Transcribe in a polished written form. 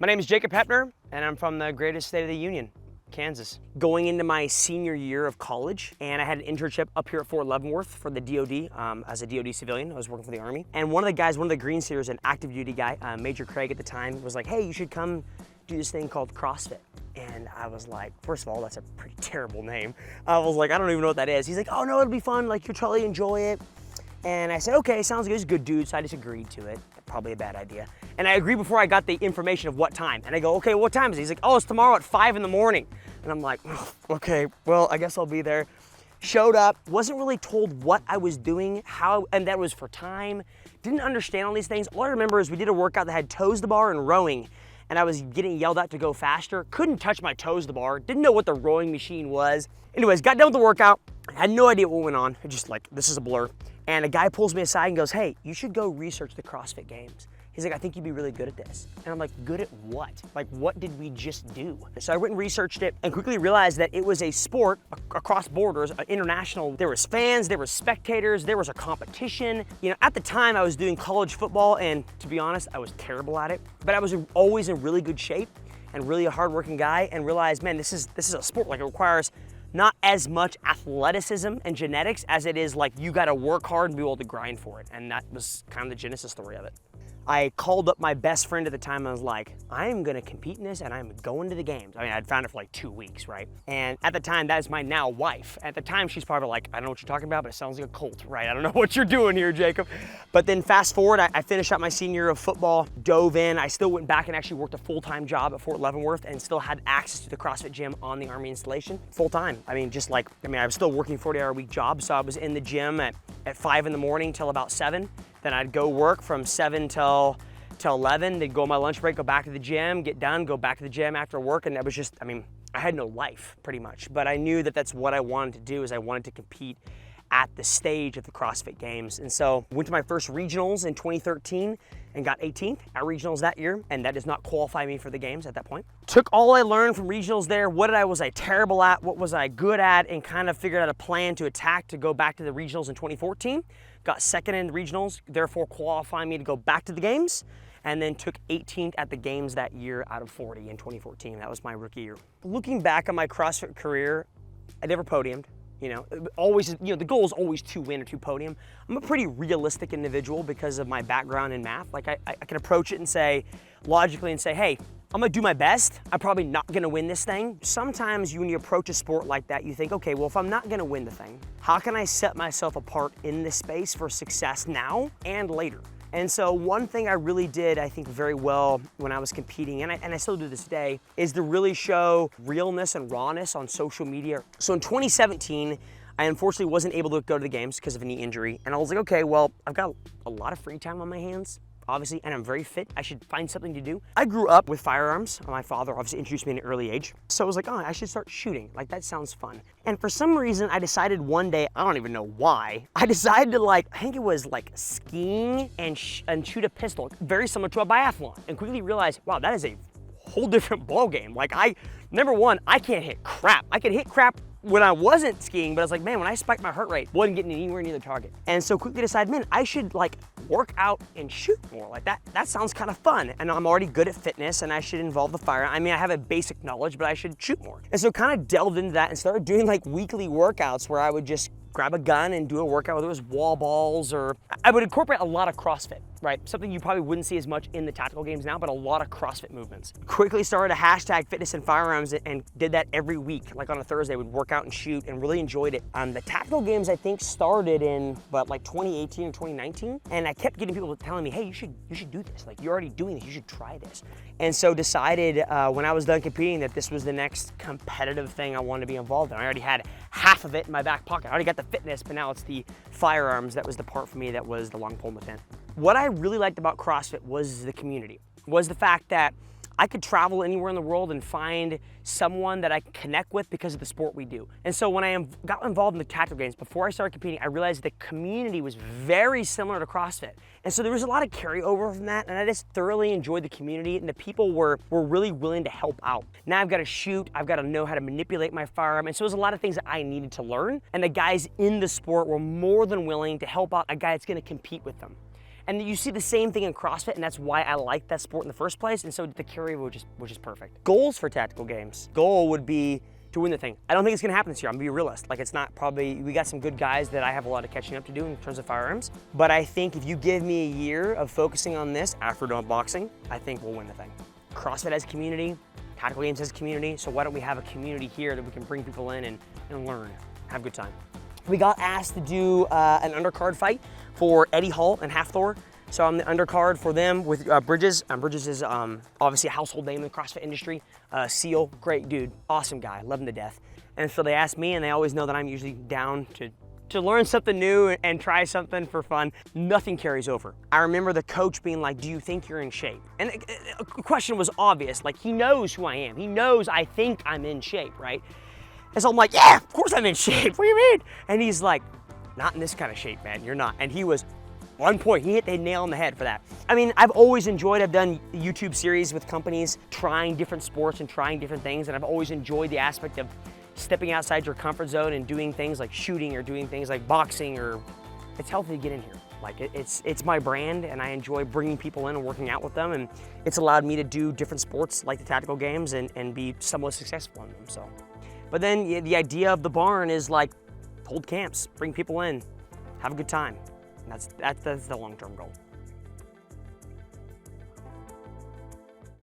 My name is Jacob Heppner, and I'm from the greatest state of the Union, Kansas. Going into my senior year of college, and I had an internship up here at Fort Leavenworth for the DOD as a DOD civilian. I was working for the Army. And one of the guys, one of the Green Seers, an active duty guy, Major Craig at the time, was like, hey, you should come do this thing called CrossFit. And I was like, first of all, that's a pretty terrible name. I was like, I don't even know what that is. He's like, oh no, it'll be fun. Like, you'll totally enjoy it. And I said, okay, sounds good. He's a good dude. So I just agreed to it. Probably a bad idea. And I agreed before I got the information of what time. And I go, okay, what time is it? He's like, oh, it's tomorrow at 5 in the morning. And I'm like, oh, okay, well, I guess I'll be there. Showed up, wasn't really told what I was doing, how, and that was for time. Didn't understand all these things. All I remember is we did a workout that had toes to bar and rowing. And I was getting yelled at to go faster. Couldn't touch my toes to the bar. Didn't know what the rowing machine was. Anyways, got done with the workout. Had no idea what went on. Just like, this is a blur. And a guy pulls me aside and goes, hey, you should go research the CrossFit Games. He's like, I think you'd be really good at this. And I'm like, good at what? Like, what did we just do? So I went and researched it and quickly realized that it was a sport across borders, international. There was fans, there was spectators, there was a competition. You know, at the time I was doing college football, and to be honest, I was terrible at it, but I was always in really good shape and really a hardworking guy, and realized, man, this is a sport. Like, it requires not as much athleticism and genetics as it is like you gotta work hard and be able to grind for it. And that was kind of the genesis story of it. I called up my best friend at the time and I was like, I am gonna compete in this and I'm going to the games. I mean, I'd found it for like 2 weeks, right? And at the time, that is my now wife. At the time, she's probably like, I don't know what you're talking about, but it sounds like a cult, right? I don't know what you're doing here, Jacob. But then fast forward, I finished out my senior year of football, dove in. I still went back and actually worked a full-time job at Fort Leavenworth and still had access to the CrossFit gym on the Army installation, full-time. I mean, I was still working 40-hour-a-week jobs, so I was in the gym at 5 in the morning till about 7. Then I'd go work from 7 till 11, then go on my lunch break, go back to the gym, get done, go back to the gym after work, and that was just, I mean, I had no life pretty much, but I knew that that's what I wanted to do, is I wanted to compete at the stage of the CrossFit Games. And so went to my first regionals in 2013 and got 18th at regionals that year, and that does not qualify me for the games at that point. Took all I learned from regionals there, was I terrible at, what was I good at, and kind of figured out a plan to attack to go back to the regionals in 2014. Got second in the regionals, therefore qualifying me to go back to the games, and then took 18th at the games that year out of 40 in 2014. That was my rookie year. Looking back on my CrossFit career, I never podiumed. You know, always, you know, the goal is always to win or to podium. I'm a pretty realistic individual because of my background in math. Like, I can approach it and say, logically, and say, hey, I'm gonna do my best. I'm probably not gonna win this thing. Sometimes when you approach a sport like that, you think, okay, well, if I'm not gonna win the thing, how can I set myself apart in this space for success now and later? And so one thing I really did, I think, very well when I was competing, and I still do this today, is to really show realness and rawness on social media. So in 2017, I unfortunately wasn't able to go to the games because of a knee injury. And I was like, okay, well, I've got a lot of free time on my hands, obviously, and I'm very fit. I should find something to do. I grew up with firearms. My father obviously introduced me at an early age. So I was like, oh, I should start shooting. Like, that sounds fun. And for some reason, I decided one day, I don't even know why, I decided to, like, I think it was like skiing and shoot a pistol, very similar to a biathlon, and quickly realized, wow, that is a whole different ball game. Like, number one, I can't hit crap. I could hit crap when I wasn't skiing, but I was like, man, when I spiked my heart rate, wasn't getting anywhere near the target. And so quickly decided, man, I should like work out and shoot more. Like, that sounds kind of fun. And I'm already good at fitness and I should involve the fire. I mean, I have a basic knowledge, but I should shoot more. And so kind of delved into that and started doing like weekly workouts where I would just grab a gun and do a workout, whether it was wall balls, or I would incorporate a lot of CrossFit, right? Something you probably wouldn't see as much in the tactical games now, but a lot of CrossFit movements. Quickly started a hashtag fitness and firearms and did that every week. Like on a Thursday, would work out and shoot and really enjoyed it. The tactical games, I think, started in, like 2018 or 2019. And I kept getting people telling me, hey, you should do this. Like, you're already doing this, you should try this. And so decided when I was done competing that this was the next competitive thing I wanted to be involved in. I already had half of it in my back pocket. I already got the fitness, but now it's the firearms that was the part for me that was the long pole in the tent. What I really liked about CrossFit was the community, was the fact that I could travel anywhere in the world and find someone that I could connect with because of the sport we do. And so when I got involved in the tactical games, before I started competing, I realized the community was very similar to CrossFit. And so there was a lot of carryover from that, and I just thoroughly enjoyed the community, and the people were really willing to help out. Now I've got to shoot, I've got to know how to manipulate my firearm, and so there's a lot of things that I needed to learn, and the guys in the sport were more than willing to help out a guy that's gonna compete with them. And you see the same thing in CrossFit, and that's why I like that sport in the first place, and so the carryover which is perfect. Goals for tactical games. Goal would be to win the thing. I don't think it's gonna happen this year, I'm gonna be a realist. Like it's not probably, we got some good guys that I have a lot of catching up to do in terms of firearms, but I think if you give me a year of focusing on this after doing boxing, I think we'll win the thing. CrossFit has community, tactical games has community, so why don't we have a community here that we can bring people in and learn, have a good time. We got asked to do an undercard fight for Eddie Hall and Half Thor. So I'm the undercard for them with Bridges. Bridges is obviously a household name in the CrossFit industry. SEAL, great dude, awesome guy, love him to death. And so they asked me, and they always know that I'm usually down to learn something new and try something for fun. Nothing carries over. I remember the coach being like, do you think you're in shape? And the question was obvious, like he knows who I am. He knows I think I'm in shape, right? And so I'm like, yeah, of course I'm in shape, what do you mean? And he's like, not in this kind of shape, man, you're not. And he was on point, he hit the nail on the head for that. I mean, I've done YouTube series with companies trying different sports and trying different things, and I've always enjoyed the aspect of stepping outside your comfort zone and doing things like shooting or doing things like boxing, or it's healthy to get in here. Like it's my brand, and I enjoy bringing people in and working out with them, and it's allowed me to do different sports like the tactical games and be somewhat successful in them, so. But then the idea of the barn is like, hold camps, bring people in, have a good time. That's the long-term goal.